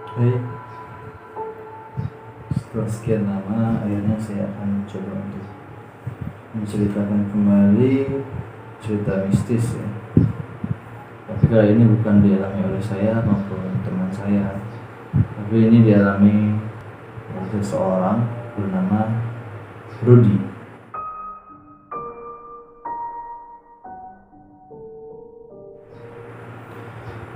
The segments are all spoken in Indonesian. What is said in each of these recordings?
Baik, setelah sekian lama, akhirnya saya akan coba untuk menceritakan kembali cerita mistis ya. Tapi kali ini bukan dialami oleh saya maupun teman saya, tapi ini dialami oleh seseorang bernama Rudy.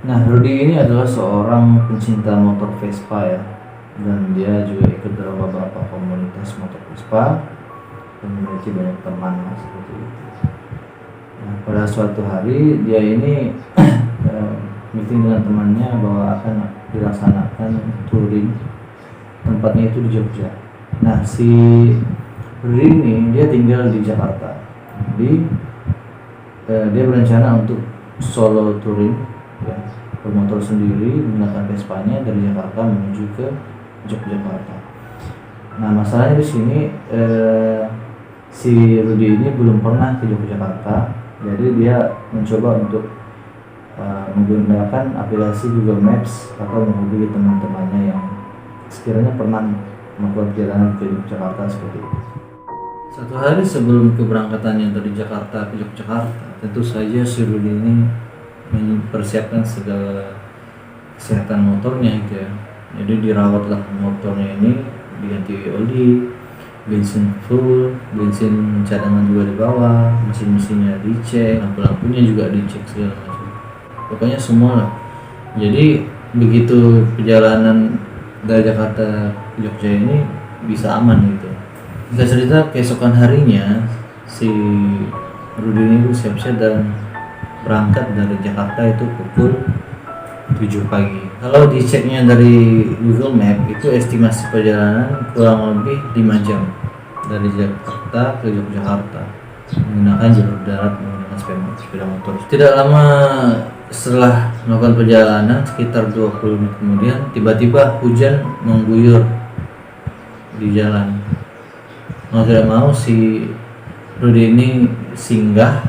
Nah, Rudy ini adalah seorang pencinta motor Vespa ya, dan dia juga ikut dalam beberapa komunitas motor Vespa dan memiliki banyak teman lah, seperti itu. Nah, pada suatu hari dia ini meeting dengan temannya bahwa akan dilaksanakan touring, tempatnya itu di Jogja. Nah, si Rudy ini dia tinggal di Jakarta, jadi dia berencana untuk solo touring ya, bermotor sendiri menggunakan Vespanya dari Jakarta menuju ke Yogyakarta. Nah, masalahnya di sini si Rudy ini belum pernah ke Yogyakarta, jadi dia mencoba untuk menggunakan aplikasi Google Maps atau menghubungi teman-temannya yang sekiranya pernah melakukan perjalanan ke Yogyakarta seperti itu. Satu hari sebelum keberangkatannya dari Jakarta ke Yogyakarta, tentu saja si Rudy ini mempersiapkan segala kesehatan motornya gitu ya. Jadi dirawatlah motornya ini, diganti oli, bensin full, bensin cadangan juga dibawa, mesin-mesinnya dicek, lampu-lampunya juga dicek segala macam. Pokoknya semua lah. Jadi begitu perjalanan dari Jakarta ke Jogja ini bisa aman gitu. Kita cerita keesokan harinya si Rudy ini siap-siap dan berangkat dari Jakarta itu pukul 7 pagi. Kalau diceknya dari Google Map itu estimasi perjalanan kurang lebih 5 jam dari Jakarta ke Yogyakarta menggunakan jalur darat menggunakan sepeda motor. Tidak lama setelah melakukan perjalanan sekitar 20 menit kemudian tiba-tiba hujan mengguyur di jalan. Mau tidak mau si Rudy ini singgah,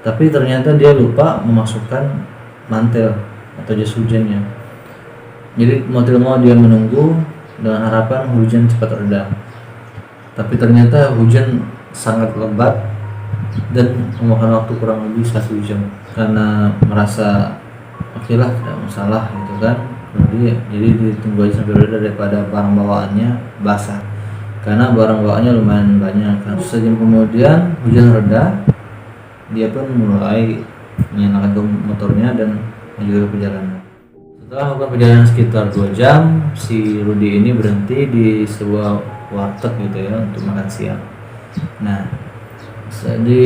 tapi ternyata dia lupa memasukkan mantel atau jas hujannya. Jadi mau tidak mau dia menunggu dengan harapan hujan cepat reda. Tapi ternyata hujan sangat lebat dan memakan waktu kurang lebih 1 jam. Karena merasa oke lah, tidak masalah gitu kan. Jadi ditunggu aja sampai reda daripada barang bawaannya basah. Karena barang bawaannya lumayan banyak. Kan sejam kemudian hujan reda, dia pun mulai menyalakan motornya dan melanjutkan perjalanan. Setelah melakukan perjalanan sekitar 2 jam, si Rudy ini berhenti di sebuah warteg gitu ya untuk makan siang. Nah, di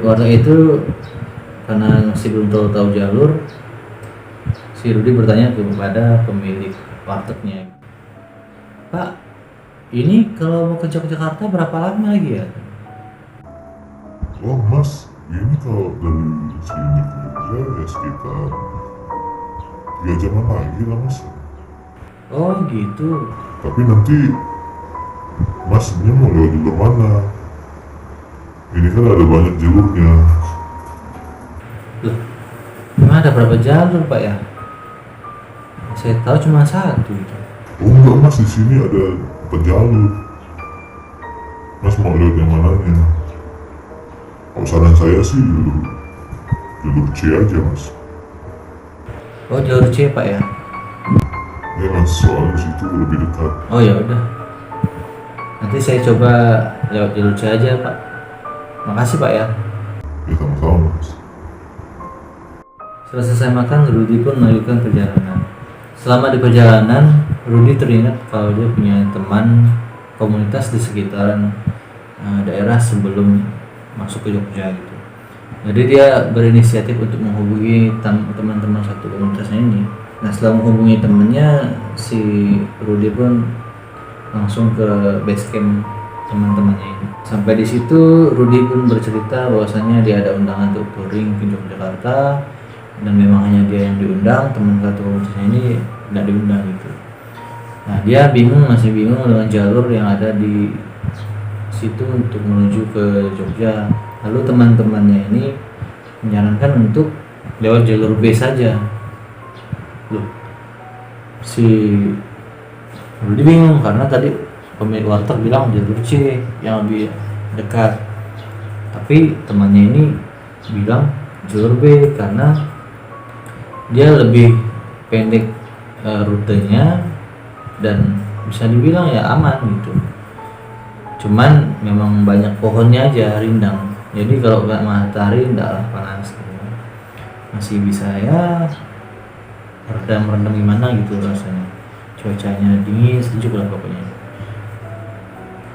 warteg itu karena masih belum tahu jalur, si Rudy bertanya kepada pemilik wartegnya, "Pak, ini kalau mau ke Jakarta berapa lama lagi ya?" "Oh mas, ini kalau dari sini ke Jogja ya sekitar 3 jaman lagi lah mas." "Oh gitu." "Tapi nanti mas ini mau lewat jalur mana? Ini kan ada banyak jalurnya." "Loh, emang ada berapa jalur Pak ya? Saya tahu cuma satu itu." "Oh enggak mas, di sini ada 4 jalur. Mas mau lewat yang mananya?" "Kalau saran saya sih jalur C aja mas." "Oh, jalur C Pak ya?" "Ya mas, soalnya situ lebih dekat." "Oh ya udah. Nanti saya coba lewat jalur C aja Pak. Makasih Pak ya." "Ya sama-sama mas." Setelah selesai makan, Rudy pun melanjutkan perjalanan. Selama di perjalanan, Rudy teringat kalau dia punya teman komunitas di sekitaran daerah sebelum masuk ke Jogja gitu. Jadi dia berinisiatif untuk menghubungi teman-teman satu komunitasnya ini. Nah, setelah menghubungi temannya, si Rudy pun langsung ke base camp teman-temannya ini. Sampai di situ, Rudy pun bercerita bahwasanya dia ada undangan untuk touring ke Yogyakarta dan memang hanya dia yang diundang, teman satu komunitasnya ini tidak diundang gitu. Nah, dia masih bingung dengan jalur yang ada di situ untuk menuju ke Jogja. Lalu teman-temannya ini menyarankan untuk lewat jalur B saja. Loh, si Rudi bingung karena tadi pemilik warteg bilang jalur C yang lebih dekat, tapi temannya ini bilang jalur B karena dia lebih pendek rutenya dan bisa dibilang ya aman gitu. Cuman memang banyak pohonnya aja, rindang, jadi kalau nggak matahari nggak panas gitu. Masih bisa ya redam gimana gitu rasanya, cuacanya dingin sejuk lah pokoknya.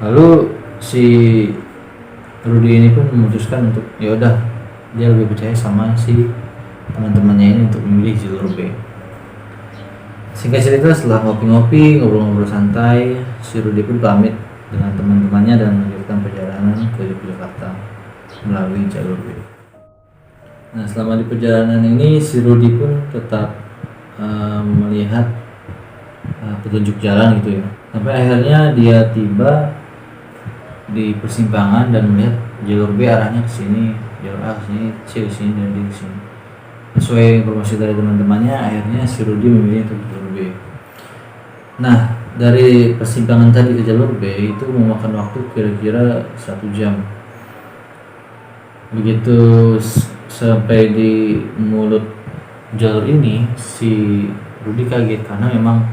Lalu si Rudi ini pun memutuskan untuk ya udah dia lebih percaya sama si teman-temannya ini untuk memilih jalur B. Singkat cerita, setelah ngopi-ngopi, ngobrol-ngobrol santai, si Rudi pun pamit dengan teman-temannya dan melanjutkan perjalanan ke Yogyakarta melalui jalur B. Nah, selama di perjalanan ini si Rudi pun tetap melihat petunjuk jalan gitu ya. Sampai akhirnya dia tiba di persimpangan dan melihat jalur B arahnya ke sini, jalur A ke sini, C ke sini, dan D ke sini. Sesuai informasi dari teman-temannya, akhirnya si Rudi memilih untuk jalur B. Nah, dari persimpangan tadi ke jalur B itu memakan waktu kira-kira 1 jam. Begitu sampai di mulut jalur ini, si Rudi kaget karena memang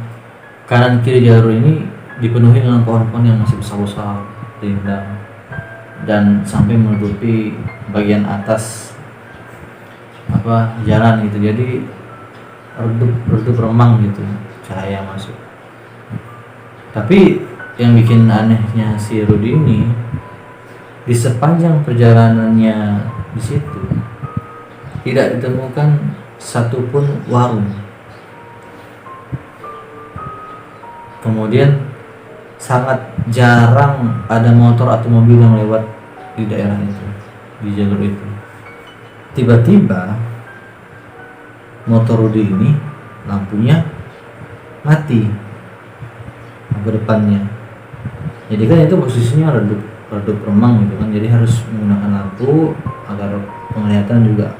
kanan kiri jalur ini dipenuhi dengan pohon-pohon yang masih besar-besar, rindang, dan sampai menutupi bagian atas jalan gitu. Jadi redup remang gitu cahaya masuk. Tapi yang bikin anehnya si Rudi ini, di sepanjang perjalanannya di situ tidak ditemukan satupun warung. Kemudian sangat jarang ada motor atau mobil yang lewat di daerah itu, di jalur itu. Tiba-tiba motor Rudi ini lampunya mati, lampu depannya. Jadi kan itu posisinya redup remang gitu kan, jadi harus menggunakan lampu agar penglihatan juga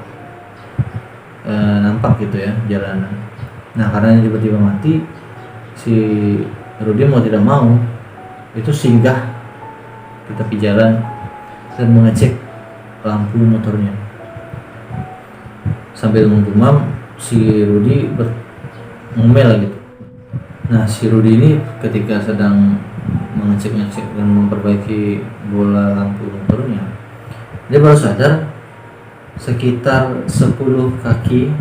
nampak gitu ya jalanan. Nah, karena tiba-tiba mati, si Rudi mau tidak mau itu singgah di tepi jalan dan mengecek lampu motornya. Sambil menggumam, si Rudi ngomel gitu. Nah, si Rudi ini ketika sedang mengecek dan memperbaiki bola lampu motornya, dia baru sadar sekitar 10 kaki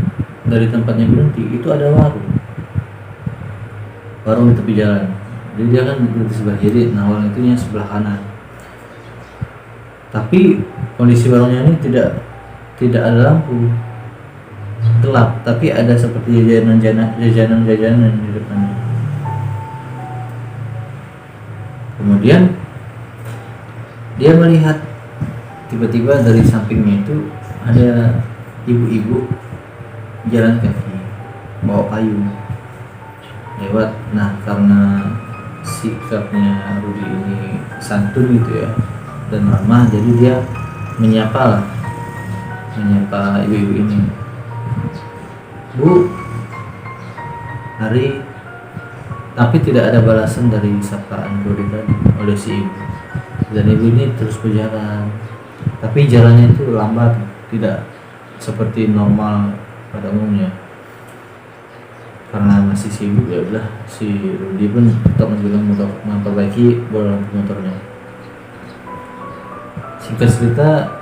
dari tempatnya berhenti itu ada warung di tepi jalan. Jadi dia kan berhenti sebelah kiri, nah warung itu yang sebelah kanan. Tapi kondisi warungnya ini tidak ada lampu, gelap, tapi ada seperti jajanan di depannya. Kemudian dia melihat tiba-tiba dari sampingnya itu ada ibu-ibu jalan kaki bawa payung lewat. Nah, karena sikapnya Rudi ini santun gitu ya dan ramah, jadi dia menyapa ibu-ibu ini, "Bu, hari." Tapi tidak ada balasan dari sapaan Rudi tadi oleh si ibu. Dan ibu ini terus berjalan, tapi jalannya itu lambat, tidak seperti normal pada umumnya. Karena masih sibuk, ya udah si Rudi pun tetap memperbaiki bola lampu motornya. Singkat cerita,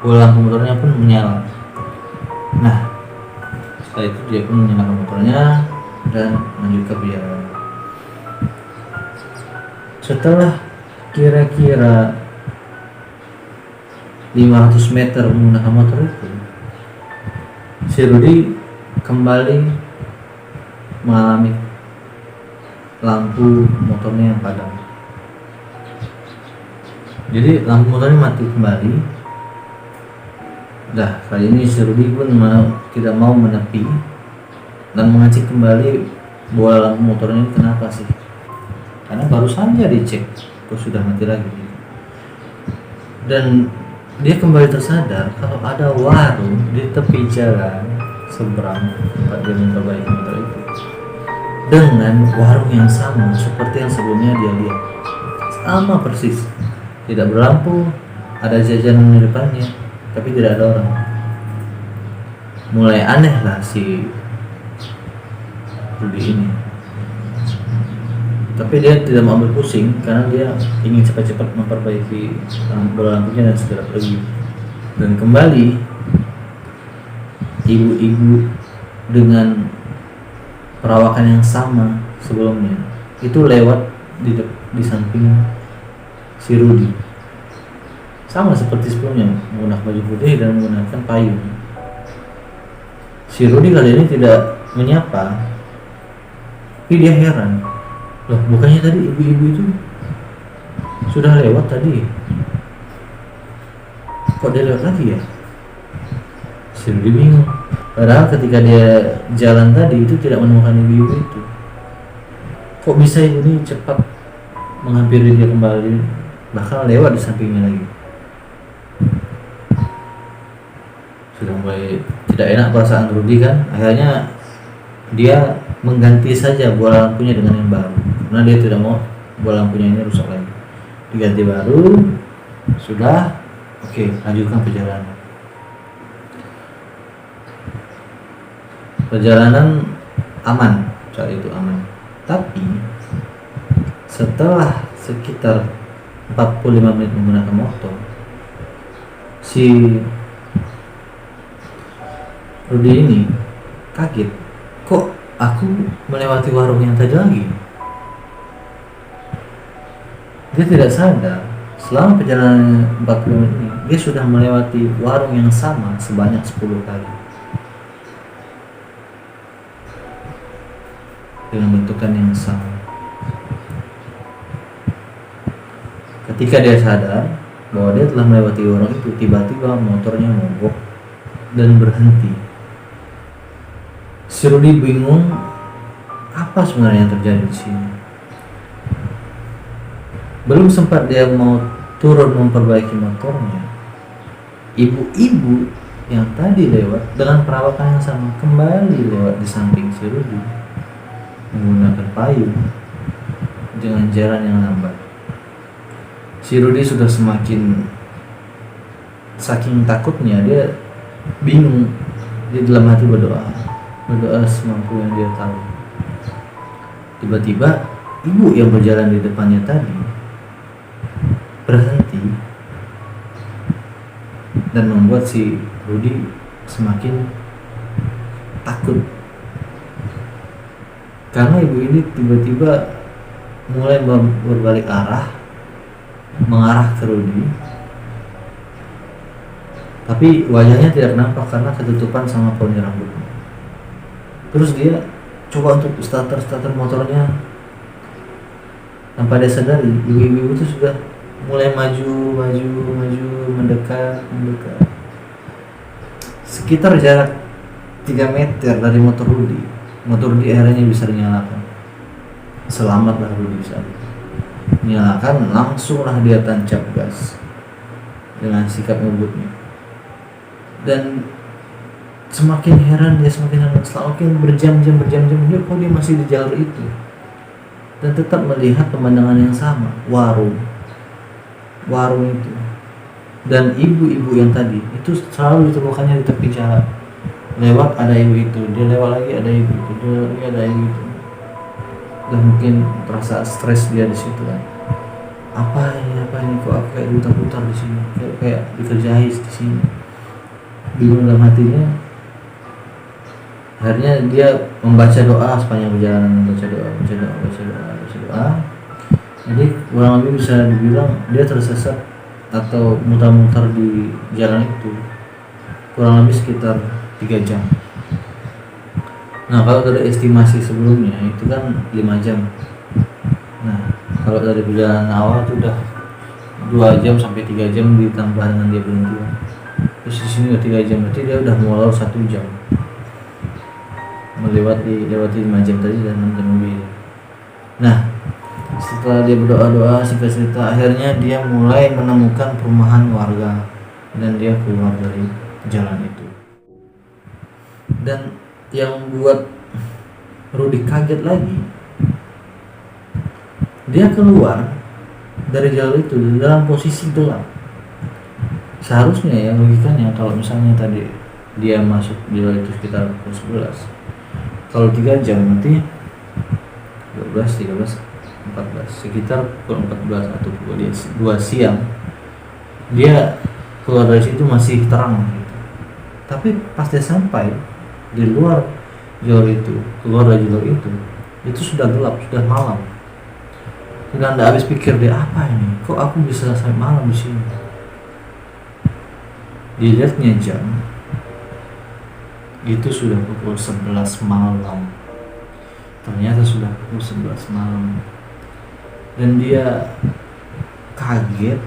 bola lampu motornya pun menyala. Nah, setelah itu dia pun menyalakan motornya dan melanjutkan perjalanan. Setelah kira-kira 500 meter menggunakan motor itu, si Rudi kembali mengalami lampu motornya yang padam. Jadi lampu motornya mati kembali. Dah, kali ini si Rudi pun tidak mau menepi dan mengecek kembali bola lampu motornya ini kenapa sih? Karena baru saja dicek kok sudah mati lagi. Dan dia kembali tersadar kalau ada warung di tepi jalan seberang tempat dia memperbaiki motor itu. dengan warung yang sama seperti yang sebelumnya dia lihat. Sama persis, tidak berlampu, ada jajanan di depannya, tapi tidak ada orang. Mulai aneh lah si Rudy ini, tapi dia tidak mau ambil pusing karena dia ingin cepat-cepat memperbaiki bola lampunya dan segera pergi. Dan kembali ibu-ibu dengan perawakan yang sama sebelumnya itu lewat di samping si Rudy, sama seperti sebelumnya, menggunakan baju putih dan menggunakan payung. Si Rudy kali ini tidak menyapa, tapi dia heran, loh bukannya tadi ibu-ibu itu sudah lewat tadi, kok dia lewat lagi ya? Si Rudy bingung, padahal ketika dia jalan tadi itu tidak menemukan ibu-ibu itu. Kok bisa ibu ini cepat menghampiri dia kembali, bahkan lewat di sampingnya lagi. Sudah mulai tidak enak perasaan Rudy kan. Akhirnya dia mengganti saja bola lampunya dengan yang baru, karena dia tidak mau bola lampunya ini rusak lagi. Diganti baru, sudah, oke, lanjutkan perjalanan. Perjalanan aman, saat itu aman. Tapi setelah sekitar 45 menit menggunakan motor, si Rudy ini kaget, kok aku melewati warung yang tadi lagi. Dia tidak sadar selama perjalanan 40 menit ini dia sudah melewati warung yang sama sebanyak 10 kali dengan bentukan yang sama. Ketika dia sadar bahwa dia telah melewati warung itu, tiba-tiba motornya mogok dan berhenti. Si Rudy bingung, apa sebenarnya yang terjadi di sini. Belum sempat dia mau turun memperbaiki motornya, ibu-ibu yang tadi lewat dengan perawakan yang sama kembali lewat di samping si Rudy menggunakan payung dengan jalan yang lambat. Si Rudy sudah saking takutnya, dia bingung. Dia dalam hati berdoa semampu yang dia tahu. Tiba-tiba ibu yang berjalan di depannya tadi berhenti dan membuat si Rudy semakin takut, karena ibu ini tiba-tiba mulai berbalik arah mengarah ke Rudy, tapi wajahnya tidak nampak karena ketutupan sama poni rambutnya. Terus dia coba untuk starter motornya, tanpa dia sadari ibu-ibu itu sudah mulai maju mendekat. Sekitar jarak 3 meter dari motor Rudy akhirnya bisa dinyalakan. Selamatlah Rudy bisa menyalakan, langsunglah dia tancap gas dengan sikap ngebutnya. Dan semakin heran semakin berjam-jam dia masih di jalur itu dan tetap melihat pemandangan yang sama, warung itu, dan ibu-ibu yang tadi itu selalu ditemukannya di tepi jalan. Lewat ada ibu itu, dia lewat lagi ada ibu itu, dia lagi ada ibu itu. Dan mungkin terasa stres dia di situ kan. Apa ini kok aku kayak putar-putar di sini, kayak dikerjai di sini. Bingung dalam hatinya. Akhirnya dia membaca doa sepanjang perjalanan, membaca doa. Jadi kurang lebih bisa dibilang dia tersesat atau mutar-mutar di jalan itu kurang lebih sekitar 3 jam. Nah, kalau dari estimasi sebelumnya itu kan 5 jam. Nah, kalau dari perjalanan awal itu udah 2 jam sampai 3 jam ditambah dengan dia berhenti. Terus di sini udah 3 jam, berarti dia udah mulai 1 jam. Lewati 5 jam tadi dan 6 jam lebih. Nah, setelah dia berdoa singkat cerita, akhirnya dia mulai menemukan perumahan warga dan dia keluar dari jalan itu. Dan yang buat Rudi kaget lagi. Dia keluar dari jalur itu dalam posisi gelap. Seharusnya ya logikanya kalau misalnya tadi dia masuk jalur itu sekitar pukul 11, kalau 3 jam nanti 12, 13, 14, sekitar pukul 14 atau pukul 2 siang dia keluar dari situ masih terang gitu. Tapi pas dia sampai di luar jalur itu, keluar dari jalur itu sudah gelap, sudah malam. Sudah anda habis pikir dia, apa ini? Kok aku bisa sampai malam di sini? Dilihatnya jam, itu sudah pukul 11 malam. Ternyata sudah pukul 11 malam. Dan dia kaget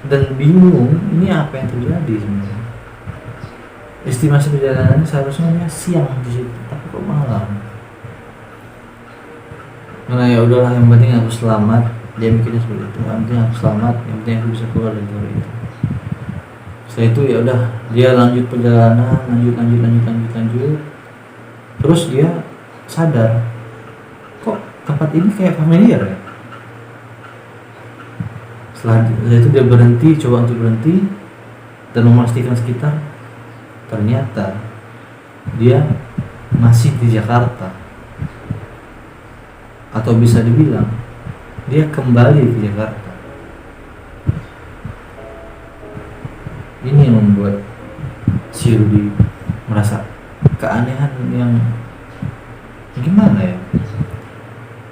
dan bingung, ini apa yang terjadi sebenarnya. Estimasi perjalanan seharusnya dia siang di situ, tapi kok malam. Karena ya udahlah, yang penting aku selamat. Dia mikirnya seperti itu, yang penting aku selamat, yang penting aku bisa keluar dari jalur itu. Setelah itu ya udah, dia lanjut perjalanan, lanjut. Terus dia sadar, kok tempat ini kayak familiar ya. Setelah itu dia berhenti, coba untuk berhenti dan memastikan sekitar. Ternyata dia masih di Jakarta, atau bisa dibilang dia kembali ke Jakarta. Ini yang membuat si Rudi merasa keanehan yang gimana ya.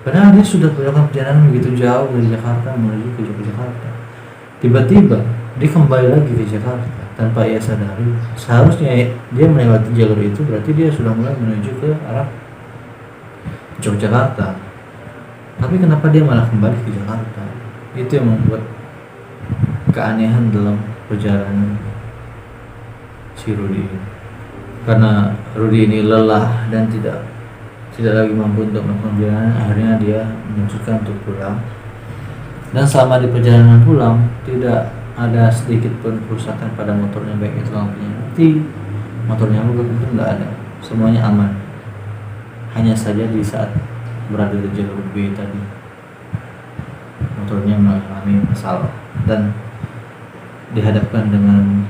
Padahal dia sudah melakukan perjalanan begitu jauh dari Jakarta menuju ke Yogyakarta. Tiba-tiba dia kembali lagi ke Jakarta tanpa ia sadari. Seharusnya dia melewati jalur itu, berarti dia sudah mulai menuju ke arah Yogyakarta. Tapi kenapa dia malah kembali ke Jakarta? Itu yang membuat keanehan dalam perjalanan si Rudi. Karena Rudi ini lelah dan tidak lagi mampu untuk melakukan perjalanan, akhirnya dia memutuskan untuk pulang. Dan selama di perjalanan pulang tidak ada sedikit pun kerusakan pada motornya, baik itu lampunya mati, motornya mogok, itu nggak ada, semuanya aman. Hanya saja di saat berada di jalur B tadi, motornya mengalami masalah dan dihadapkan dengan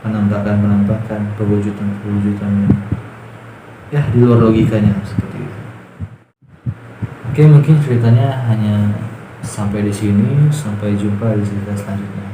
penampakan perwujudan ya di luar logikanya seperti itu. Oke, mungkin ceritanya hanya sampai di sini. Sampai jumpa di cerita selanjutnya.